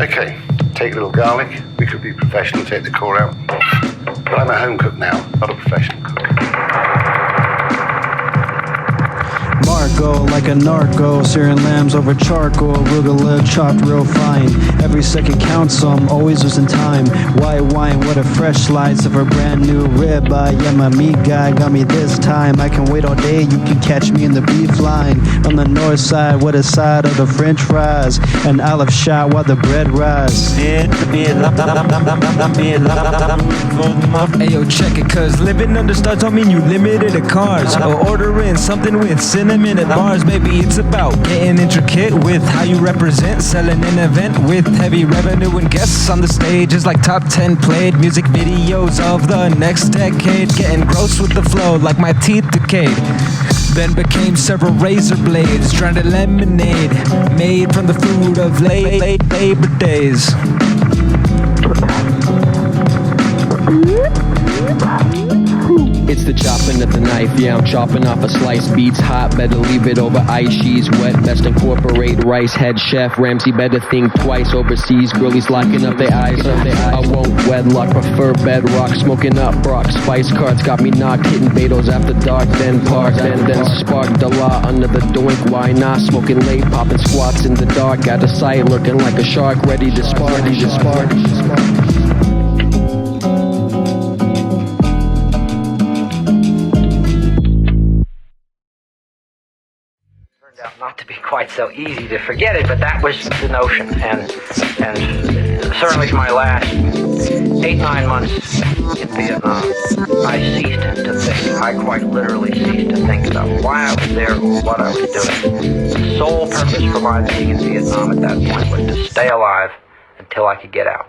Okay, take a little garlic. We could be professional, take the core out. But I'm a home cook now, not a professional cook. Marco, like a narco, searing lambs over charcoal, arugula chopped real fine. Every second counts, so I'm always losing time. White wine, what a fresh slice of a brand new ribeye. Yeah, my meat guy got me this time. I can wait all day, you can catch me in the beef line. On the north side, what a side of the french fries. An olive shot while the bread rise. Ayo, check it, cause living under stars don't mean you limited to cars. Or ordering something with cinnamon at bars. Maybe it's about getting intricate with how you represent. Selling an event with heavy revenue and guests on the stage is like top 10 played music videos of the next decade. Getting gross with the flow like my teeth decayed. Then became several razor blades, drowned in lemonade, made from the food of late Labor Days. It's the chopping of the knife, yeah, I'm chopping off a slice. Beats hot, better leave it over ice. She's wet, best incorporate rice. Head chef, Ramsay, better think twice. Overseas, girlies locking up their eyes. I won't wedlock, prefer bedrock. Smoking up Brock, spice cards got me knocked. Hitting Beto's after dark, then park. Then spark the law under the doink. Why not? Smoking late, popping squats in the dark. Out of sight, looking like a shark, ready to spark. Not to be quite so easy to forget it, but that was the notion, and certainly for my last 8-9 months in Vietnam, I ceased to think. I quite literally ceased to think about why I was there or what I was doing. The sole purpose for my being in Vietnam at that point was to stay alive until I could get out.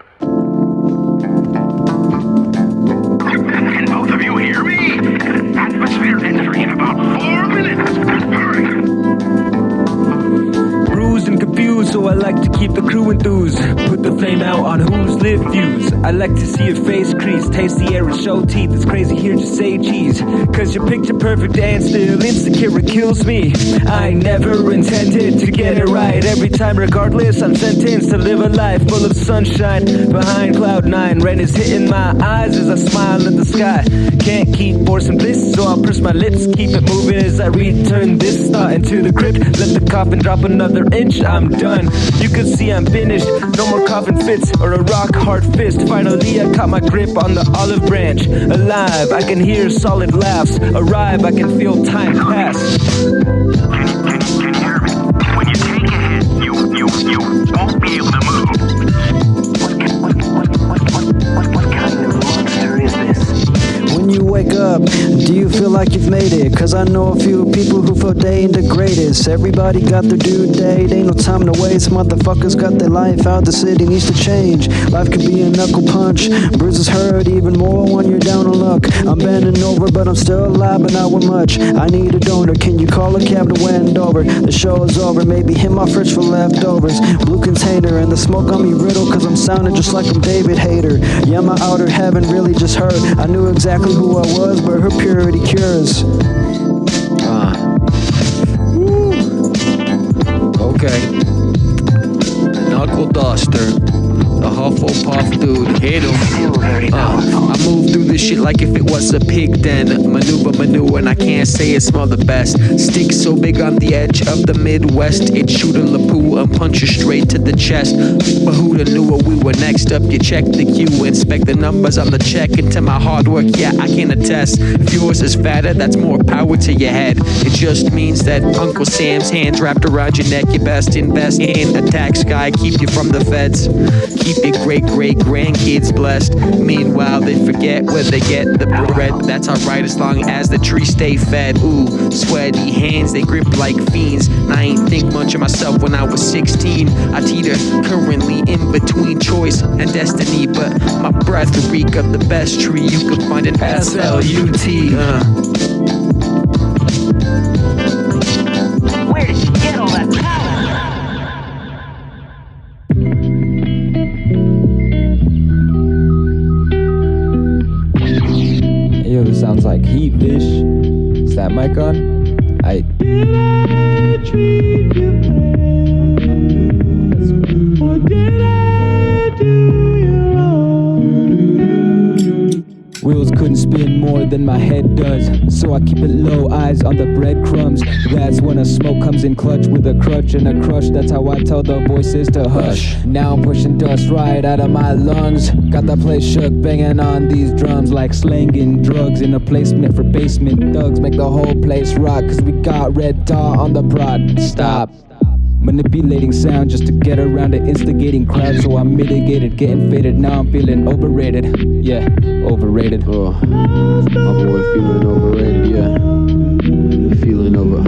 Can both of you hear me? Atmosphere entering in about 4 minutes. Hurry! Bruised and confused, so I like to keep the crew enthused. Put the flame out on who's lit views. I like to see your face crease, taste the air and show teeth. It's crazy here, just say cheese. Cause you're picture perfect and still insecure, it kills me. I never intended to get it right. Every time regardless, I'm sentenced to live a life full of sunshine. Behind cloud 9, rain is hitting my eyes as I smile at the sky. Can't keep forcing bliss, so I'll purse my lips. Keep it moving as I return this thought into the crypt. Let the coffin drop another inch, I'm done. You can see I'm finished, no more coffin fits or a rock hard fist. Finally I caught my grip on the olive branch. Alive, I can hear solid laughs. Arrive, I can feel time pass. Can you hear me? When you take a hit, you won't be able to move. What kind of monster is this? When you wake up, do you feel like you've made it? Cause I know a few people who feel they ain't the greatest. Everybody got their due date, ain't no time to waste. Motherfuckers got their life out, the city needs to change. Life could be a knuckle punch, bruises hurt even more when you're down on luck. I'm bending over but I'm still alive, but not with much. I need a donor, can you call a cab to Wendover? The show is over, maybe hit my fridge for leftovers. Blue container and the smoke on me riddle, cause I'm sounding just like I'm David Hayter. Yeah, my outer heaven really just hurt. I knew exactly who I was, but her purity cures. Okay. Knuckle duster. The Hufflepuff dude, hit him. I move through this shit like if it was a pig den. Maneuver, and I can't say it smell the best. Stick so big on the edge of the Midwest, it shoot a lapoo and punch you straight to the chest. But who'da knew we were next up? You check the queue, inspect the numbers on the check. Into my hard work, yeah, I can attest. If yours is fatter, that's more power to your head. It just means that Uncle Sam's hands wrapped around your neck. You best invest in a tax guy, keep you from the feds. Keep your great-great-grandkids blessed. Meanwhile, they forget where they get the bread. But that's alright as long as the trees stay fed. Ooh, sweaty hands, they grip like fiends. And I ain't think much of myself when I was 16. I teeter currently in between choice and destiny, but my breath reek of the best tree you could find in SLUT. Where did you get all that power? Yo, this sounds like heat, fish. Is that mic on? Did I treat you bad? Or did I? than my head does. So I keep it low, eyes on the breadcrumbs. That's when a smoke comes in clutch with a crutch and a crush. That's how I tell the voices to hush. Now I'm pushing dust right out of my lungs. Got the place shook, banging on these drums like slanging drugs in a placement for basement thugs. Make the whole place rock, cause we got REDAW on the prod. Stop manipulating sound just to get around to instigating crowds. So I mitigated, getting faded. Now I'm feeling overrated. Yeah, overrated. Oh, my boy feeling overrated, yeah. Feeling over.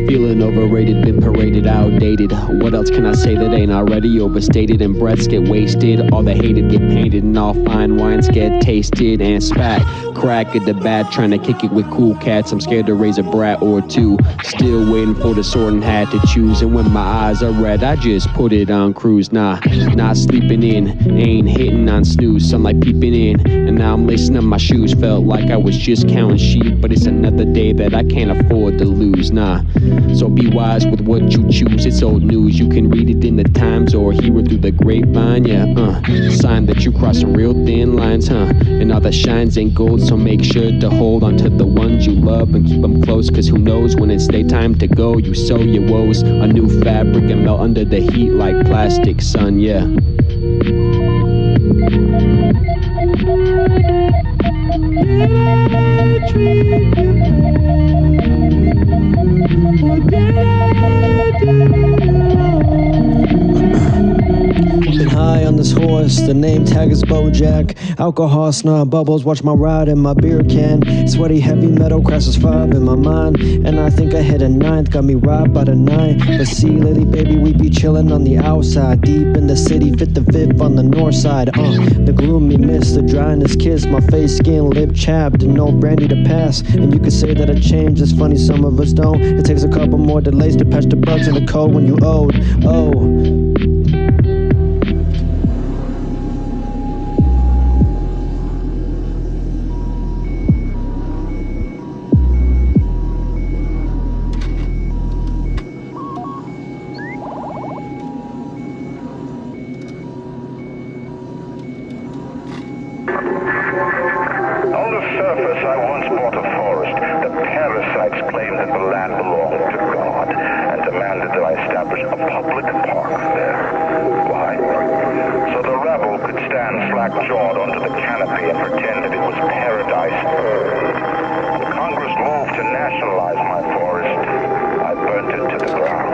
Feeling overrated, been paraded, outdated. What else can I say that ain't already overstated? And breaths get wasted, all the hated get painted, and all fine wines get tasted and spat. Crack at the bat, trying to kick it with cool cats. I'm scared to raise a brat or two. Still waiting for the sword and hat to choose. And when my eyes are red, I just put it on cruise. Nah, not sleeping in, ain't hitting on snooze. Sunlight peeping in, and now I'm lacing up my shoes. Felt like I was just counting sheep, but it's another day that I can't afford to lose. Nah, so be wise with what you choose. It's old news, you can read it in the Times or hear it through the grapevine. Yeah, sign that you cross some real thin lines, and all that shines ain't gold. So make sure to hold on to the ones you love and keep them close, cause who knows when it's daytime to go. You sow your woes, a new fabric, and melt under the heat like plastic, son, yeah. Been high on this horse, the name tag is Bojack. Alcohol, snot, bubbles, watch my ride in my beer can. Sweaty heavy metal crashes 5 in my mind, and I think I hit a 9th, got me robbed by the 9. But see, lately, baby, we be chillin' on the outside, deep in the city, fit the fifth on the north side. The gloomy mist, the dryness kiss, my face, skin, lip chapped, and no brandy to pass. And you could say that I changed, it's funny some of us don't. It takes a couple more delays to patch the bugs in the code when you owed. On the surface, I once bought a forest. The parasites claimed that the land belonged to God and demanded that I establish a public park there. Why? So the rabble could stand slack-jawed under the canopy and pretend that it was paradise earned. When Congress moved to nationalize my forest, I burnt it to the ground.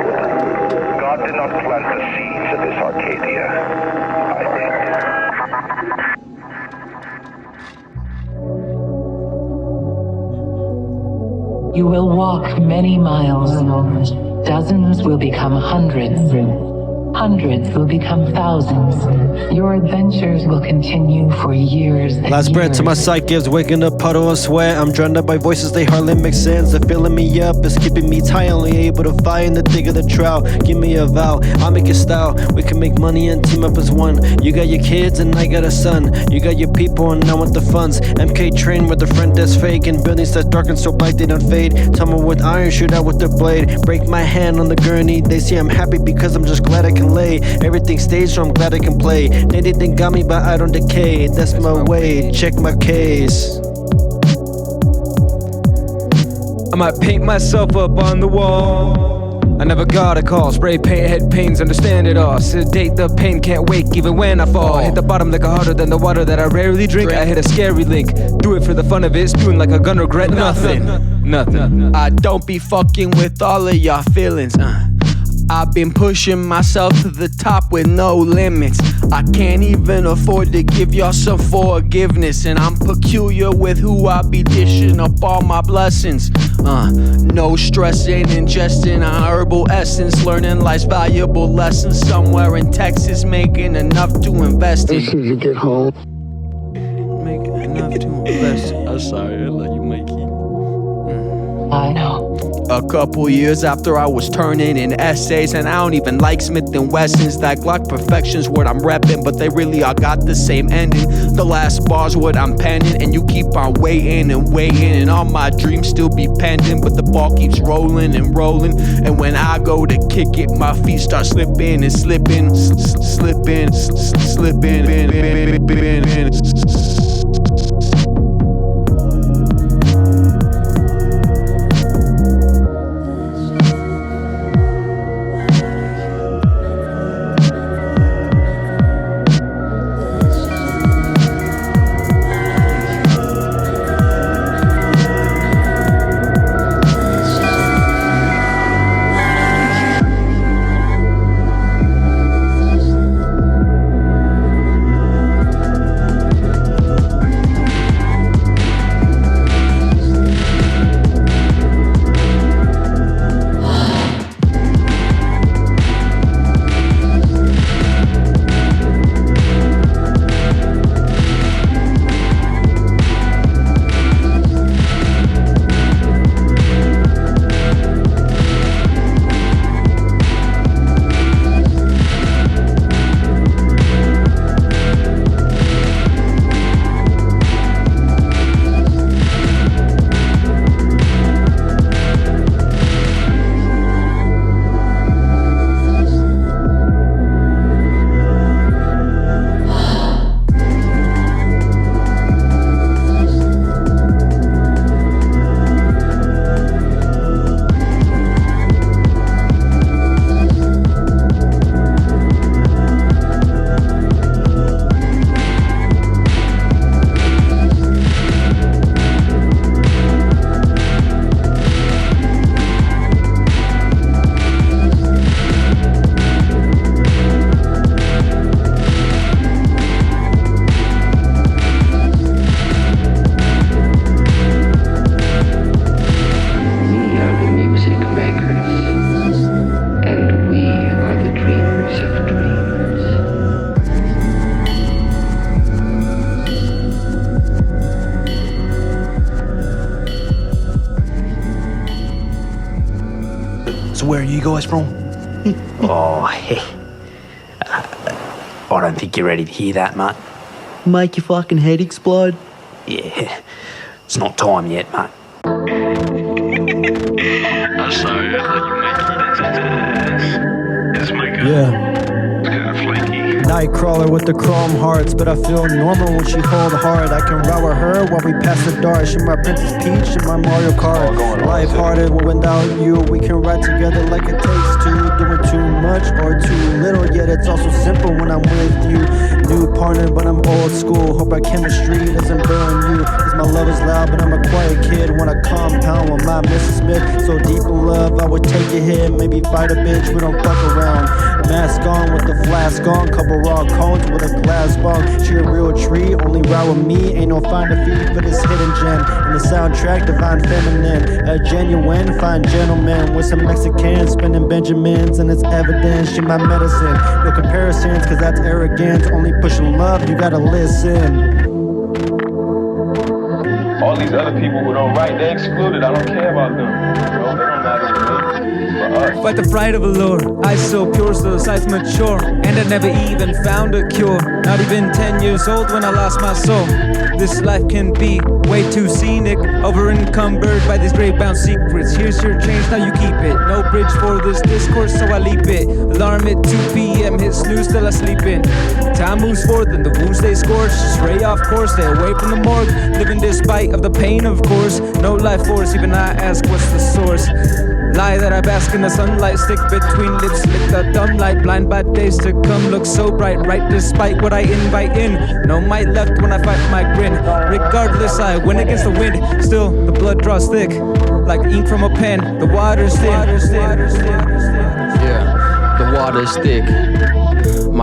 God did not plant the seeds of this Arcadia. I did. You will walk many miles. Dozens will become hundreds. Hundreds will become thousands. Your adventures will continue for years and Last breath to my years. sight gives, waking up puddle of sweat. I'm drowned up by voices, they hardly make sense. They're filling me up, it's keeping me tight. Only able to fight in the thick of the drought. Give me a vow, I'll make it style. We can make money and team up as one. You got your kids and I got a son. You got your people and I want the funds. MK train with a friend that's fake, and buildings that darken so bright they don't fade. Tumble with iron, shoot out with their blade. Break my hand on the gurney. They see I'm happy because I'm just glad I can lay. Everything stays, so I'm glad I can play. They think got me, but I don't decay. That's my way, check my case. I might paint myself up on the wall. I never got a call. Spray paint, head pains, understand it all. Sedate the pain, can't wake even when I fall. Hit the bottom like a harder than the water that I rarely drink. I hit a scary link. Do it for the fun of it. Spewing like a gun, regret nothing. Nothing. I don't be fucking with all of y'all feelings. I've been pushing myself to the top with no limits. I can't even afford to give y'all some forgiveness. And I'm peculiar with who I be dishing up all my blessings. No stressing, ingesting a herbal essence. Learning life's valuable lessons somewhere in Texas. Making enough to invest in. As you get home. Making enough to invest in. I'm sorry, I let you make it. I know. A couple years after I was turning in essays, and I don't even like Smith & Wessons. That Glock perfection's what I'm repping, but they really all got the same ending. The last bar's what I'm penning, and you keep on waiting and waiting, and all my dreams still be pending, but the ball keeps rolling and rolling. And when I go to kick it, my feet start slipping and slipping, slipping, slipping. So where are you guys from? Oh, hey. I don't think you're ready to hear that, mate. Make your fucking head explode? Yeah, it's not time yet, mate. Yeah. Nightcrawler with the chrome hearts, but I feel normal when she hold hard. I can ride with her while we pass the dart. She my Princess Peach and my Mario Kart. Life-hearted, without you, we can ride together like it takes two. Doing too much or too little, yet it's also simple when I'm with you. New partner, but I'm old school. Hope our chemistry doesn't burn you. Cause my love is loud, but I'm a quiet kid. Wanna compound with my Mrs. Smith. So deep in love, I would take a hit. Maybe fight a bitch, we don't fuck around. Mask on with the flask on. Couple raw cones with a glass bong. She a real tree, only ride with me. Ain't no find a feed for this hidden gem. In the soundtrack, divine feminine. A genuine, fine gentleman. With some Mexicans, spinning Benjamins. And it's evidence, she my medicine. No comparisons, cause that's arrogance. Only pushing love, you gotta listen. All these other people who don't write, they're excluded. I don't care about them. You know, they don't matter to me. For us. Fight the fright of allure, eyes so pure, so the sights mature. And I never even found a cure. Not even 10 years old when I lost my soul. This life can be way too scenic, over encumbered by these grey bound secrets. Here's your change, now you keep it. No bridge for this discourse, so I leap it. Alarm at 2 p.m, hit snooze till I sleep in. Time moves forth and the wounds they scorch. Stray off course, stay away from the morgue. Living despite of the pain, of course. No life force, even I ask what's the source. Lie that I bask in the sunlight, stick between lips, lick the dumb light, blind by days to come, look so bright, right despite what I invite in. No might left when I fight my grin. Regardless, I win against the wind. Still, the blood draws thick, like ink from a pen. The water's thin. Yeah, the water's thick.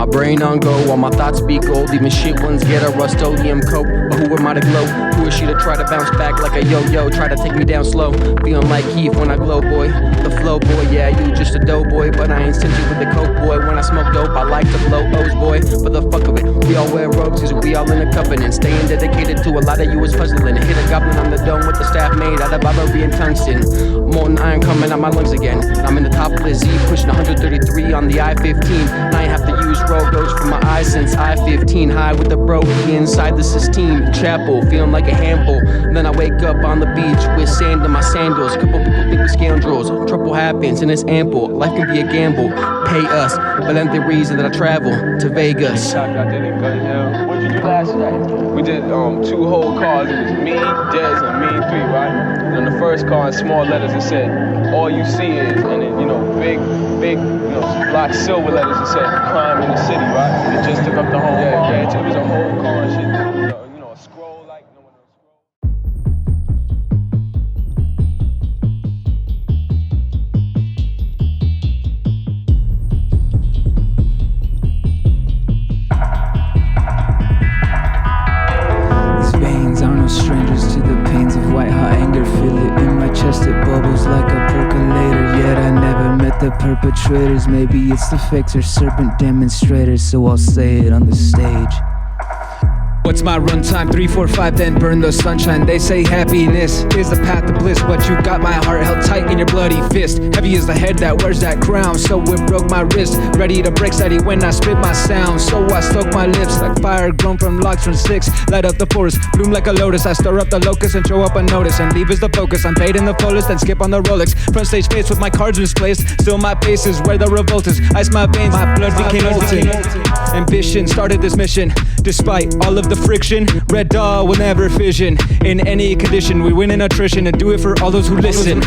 My brain on go, while my thoughts be gold. Even shit ones get a Rust-Oleum coat. But who am I to glow? Who is she to try to bounce back like a yo-yo? Try to take me down slow. Feeling like Keith when I glow, boy. The flow, boy, yeah, you just a dough boy. But I ain't stingy with the coke, boy. When I smoke dope, I like to blow O's, boy. For the fuck of it, we all wear robes, cause we all in a covenant. Staying dedicated to a lot of you is puzzling. Hit a goblin on the dome with the staff made out of ivory and tungsten. Molten iron coming out my lungs again. I'm in the top of the Z, pushing 133 on the I-15. And I ain't have to use Rogos for my eyes since I-15. High with the brokey inside the Sistine Chapel, feeling like a handful. And then I wake up on the beach with sand in my sandals. Couple people think we're scoundrels. Trouble happens and it's ample. Life can be a gamble. Pay us, but that's the reason that I travel to Vegas. What did you do last night? We did 2 whole cars. It was me, Dez, and me 3, right? And on the first car in small letters it said, all you see is, and then, big, black silver letters it said, crime in the city, right? It just took up the whole car. Yeah, it was a whole car and shit. A scroll like, strangers to the pains of white hot anger. Feel it in my chest, it bubbles like a percolator. Yet I never met the perpetrators. Maybe it's the fakes or serpent demonstrators, so I'll say it on the stage. What's my runtime? 3, 4, 5, then burn the sunshine. They say happiness is the path to bliss, but you got my heart held tight in your bloody fist. Heavy is the head that wears that crown, so it broke my wrist. Ready to break steady when I spit my sound, so I stoke my lips like fire grown from logs from 6. Light up the forest, bloom like a lotus. I stir up the locust and show up unnoticed, and leave is the focus. I'm paid in the fullest, then skip on the Rolex. Front stage face with my cards misplaced. Still my pace is where the revolt is. Ice my veins, my blood became molten. Ambition started this mission, despite all of the friction. REDAW will never fission. In any condition, we win in attrition and do it for all those who listen.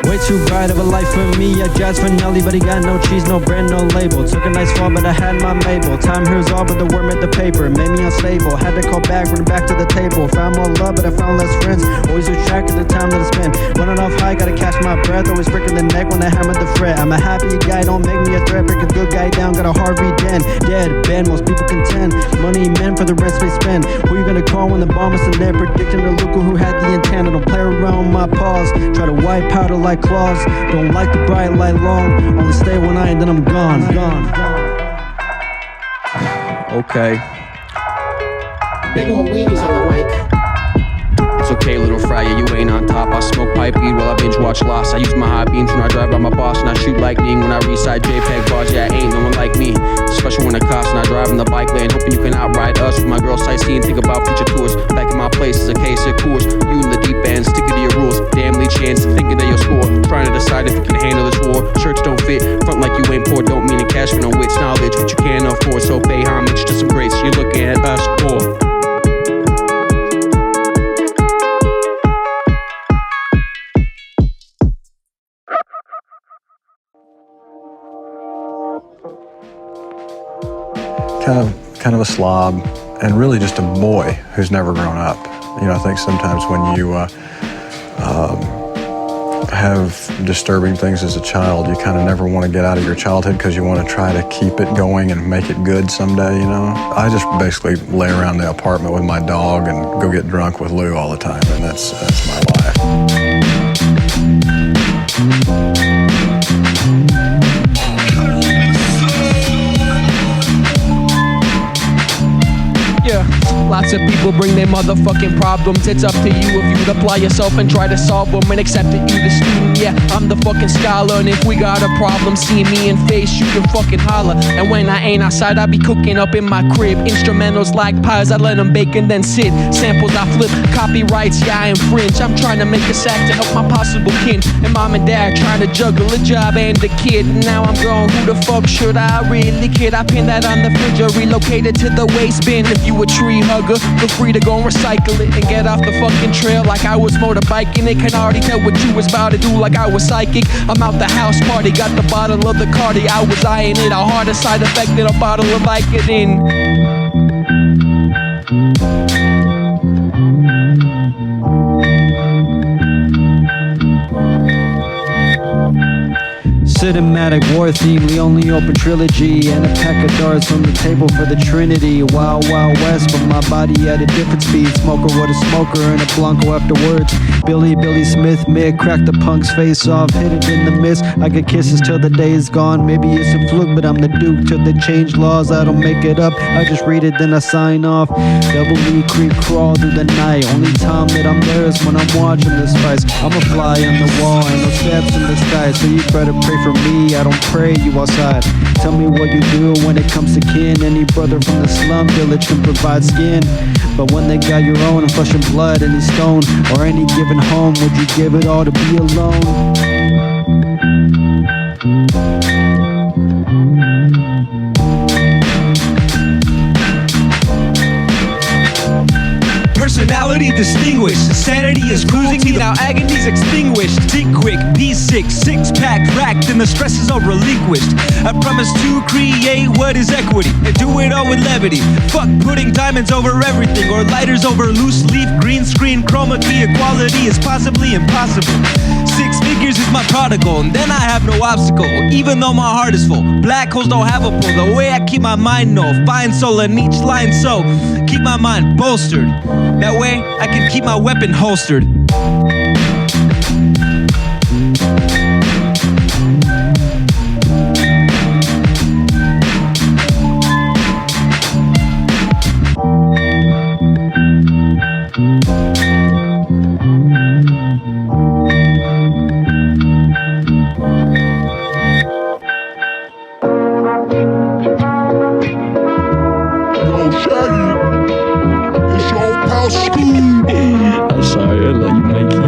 Way too bright of a life for me. I jazz for Nelly, but he got no cheese, no brand, no label. Took a nice fall, but I had my Mabel. Time here's all, but the worm at the paper made me unstable. Had to call back, run back to the table. Found more love, but I found less friends. Always lose track of the time that I spent. Running off high, gotta catch my breath. Always breaking the neck when I hammer the fret. I'm a happy guy, don't make me a threat. Break a good guy down, got a Harvey Dent. Dead, bad, most people contend. Money meant for the rest they spend. Who you gonna call when the bomb is in there? Predicting the Luca who had the intent. I don't play around my paws. Try to wipe powder like claws. Don't like the bright light long. Only stay one night and then I'm gone. Okay. Big old weenies on the wake. It's okay, little fryer, you ain't on top. I smoke pipe weed while I binge watch Lost. I use my high beams when I drive by my boss, and I shoot lightning when I recite JPEG bars. Yeah, ain't no one like me, especially when it costs. And I drive in the bike lane, hoping you can outride us. With my girl sightseeing, think about future tours. Back in my place is a case of course. You in the deep end, sticking to your rules. Damnly chance, thinking that you'll score. Trying to decide if you can handle this war. Shirts don't fit, front like you ain't poor. Don't mean to cash for no wits, knowledge, what you can't afford. So pay homage to some greats. You're looking at us for. Kind of a slob, and really just a boy who's never grown up. I think sometimes when you have disturbing things as a child, you kind of never want to get out of your childhood because you want to try to keep it going and make it good someday, I just basically lay around the apartment with my dog and go get drunk with Lou all the time, and that's my life. Yeah, lots of people bring their motherfucking problems. It's up to you if you would apply yourself and try to solve them and accept that you the student. Yeah, I'm the fucking scholar, and if we got a problem, see me in face, you can fucking holler. And when I ain't outside, I be cooking up in my crib. Instrumentals like pies, I let them bake and then sit. Samples I flip, copyrights, yeah, I infringe. I'm trying to make a sack to help my possible kin. And mom and dad trying to juggle a job and a kid. And now I'm grown, who the fuck should I really kid? I pin that on the fridge or relocated to the waste bin. If you a tree hugger, feel free to go and recycle it and get off the fucking trail like I was motorbiking it. Can already tell what you was about to do like I was psychic. I'm out the house party, got the bottle of the Cardi. I was eyeing it, a harder side effect than a bottle of Vicodin. Cinematic war theme, we only open trilogy and a pack of darts on the table for the Trinity. Wild, wild west, but my body at a different speed. Smoker with a smoker and a Blanco afterwards. Billy Smith, mid, crack the punk's face off, hit it in the mist. I get kisses till the day is gone. Maybe it's a fluke, but I'm the Duke till they change laws. I don't make it up, I just read it, then I sign off. Double E creep crawl through the night. Only time that I'm there is when I'm watching this fight. I'm a fly on the wall and no steps in the sky, so you better pray for me, I don't pray you outside. Tell me what you do when it comes to kin. Any brother from the slum village can provide skin, but when they got your own and flesh and blood, any stone or any given home, would you give it all to be alone? Personality distinguished, sanity is cruising me, now agony's extinguished. Think quick, be sick, six-pack racked, and the stresses are relinquished. I promise to create what is equity, and do it all with levity. Fuck putting diamonds over everything, or lighters over loose leaf, green screen, chroma key. Equality is possibly impossible. 6 figures is my prodigal, and then I have no obstacle, even though my heart is full. Black holes don't have a pull, the way I keep my mind no. Find soul in each line, so keep my mind bolstered. That way, I can keep my weapon holstered. I'm sorry, I love you, Mikey.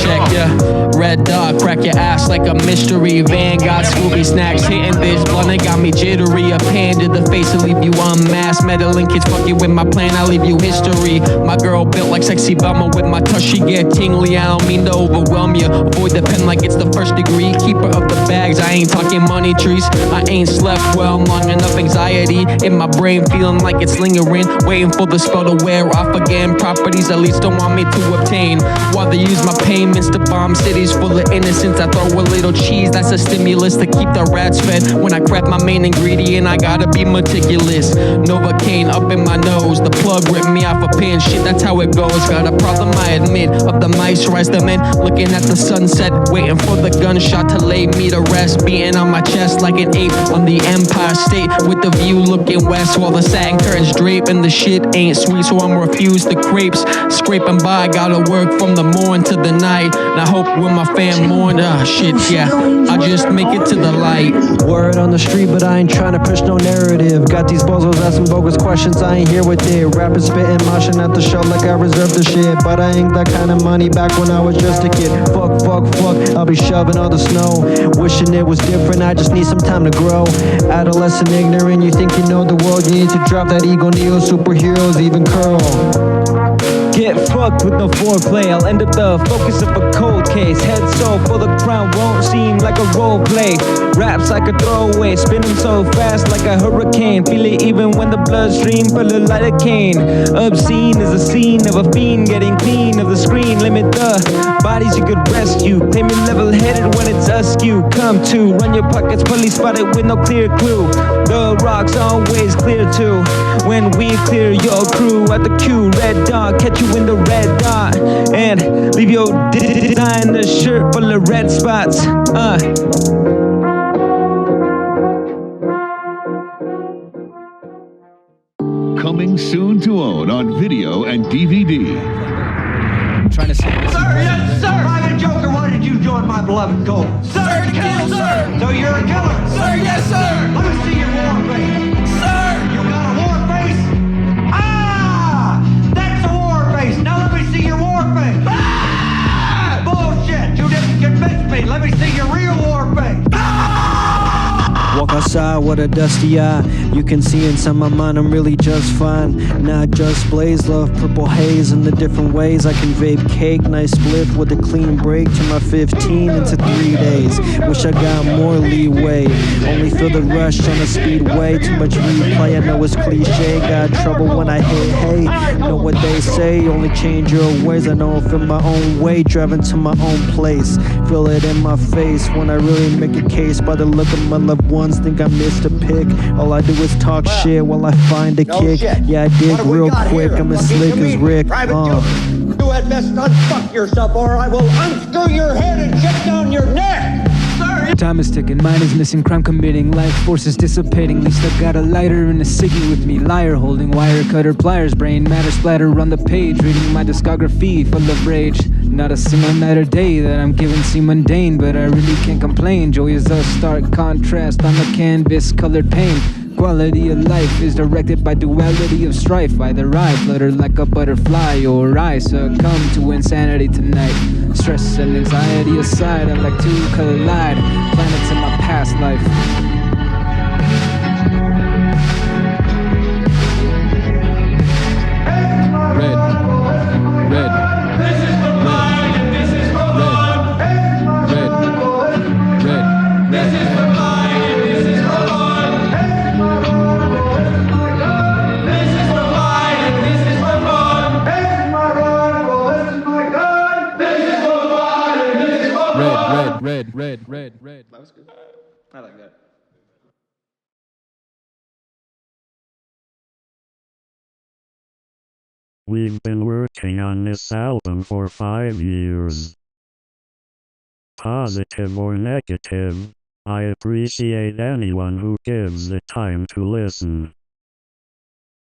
Check, yeah. Red dot, crack your ass like a mystery. Vanguard, Scooby snacks, hitting this blunt, it got me jittery. A pan to the face and leave you unmasked. Meddling kids fucking with my plan, I leave you history. My girl built like sexy bummer, with my touch she get tingly. I don't mean to overwhelm you, avoid the pen like it's the first degree. Keeper of the bags, I ain't talking money trees. I ain't slept well, long enough anxiety in my brain, feeling like it's lingering, waiting for the spell to wear off again. Properties at least don't want me to obtain, while they use my payments to bomb cities full of innocence. I throw a little cheese, that's a stimulus to keep the rats fed. When I craft my main ingredient, I gotta be meticulous. Novocaine up in my nose, the plug ripped me off a pin. Shit, that's how it goes. Got a problem, I admit. Of the mice, rise the men, looking at the sunset, waiting for the gunshot to lay me to rest. Beating on my chest like an ape on the Empire State, with the view looking west while the satin curtains drape. And the shit ain't sweet, so I'm refused the crepes. Scraping by, gotta work from the morn to the night. And I hope when my fam mourn, shit, yeah, I just make it to the light. Word on the street, but I ain't trying to push no narrative. Got these bozos asking bogus questions, I ain't here with it. Rapping, spitting, moshing at the show like I reserved the shit. But I ain't that kind of money back when I was just a kid. Fuck, I'll be shoving all the snow. Wishing it was different, I just need some time to grow. Adolescent ignorant, you think you know the world. You need to drop that ego, neo, superheroes, even curl. Get fucked with no foreplay, I'll end up the focus of a cold case. Head so full the crown won't seem like a role play. Raps like a throwaway, spinning so fast like a hurricane. Feel it even when the bloodstream full of lidocaine. Obscene is a scene of a fiend getting clean of the screen. Limit the bodies you could rescue, claiming level-headed when it's askew. Come to run your pockets, police spotted with no clear clue. The rock's always clear too, when we clear your crew at the queue. Red dot, catch you in the red dot, and leave your designer shirt full of red spots. Coming soon to own on video and DVD. Trying to say, sir, yes, sir. Private Joker, why did you join my beloved cult? Sir, to kill, sir. So you're a killer? Sir, yes, sir. Let me see your war face. Sir. You got a war face? Ah! That's a war face. Now let me see your war face. Ah! Bullshit. You didn't convince me. Let me see your real war face. Walk sigh, what a dusty eye. You can see inside my mind I'm really just fine. Not just blaze, love purple haze in the different ways. I can vape cake, nice split with a clean break. Turn my 15 into 3 days. Wish I got more leeway. Only feel the rush on a speedway. Too much replay, I know it's cliche. Got trouble when I hey. Know what they say, only change your ways. I know I feel my own way, driving to my own place. Feel it in my face when I really make a case. By the look of my loved ones, think I missed a pick. All I do is talk shit while I find a kick. Yeah, I dig real quick, I'm as slick as Rick. You had best unfuck yourself or I will unscrew your head and chip down your neck! Time is ticking, mine is missing, crime committing, life force is dissipating. Least I got a lighter and a ciggy with me. Liar holding wire cutter pliers, brain matter splatter on the page. Reading my discography full of rage. Not a single night or day that I'm giving seem mundane, but I really can't complain. Joy is a stark contrast on the canvas colored pain. Quality of life is directed by duality of strife. Either I flutter like a butterfly or I succumb to insanity tonight. Stress and anxiety aside, I like to collide planets in my past life. Red, red, this is for mine and this is for fun. Red, red, this is for mine and this is for fun. This is for mine and this is for fun. This is my rifle, this is my gun. This is for mine and this is for fun. Red. That was good. I like that. We've been working on this album for 5 years. Positive or negative, I appreciate anyone who gives the time to listen.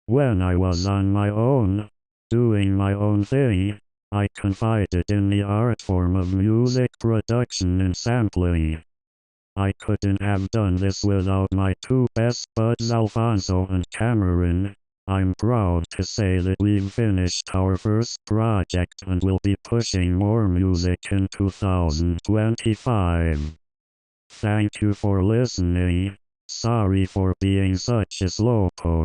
When I was on my own, doing my own thing, I confided in the art form of music production and sampling. I couldn't have done this without my two best buds Alfonso and Cameron. I'm proud to say that we've finished our first project and will be pushing more music in 2025. Thank you for listening. Sorry for being such a slowpoke.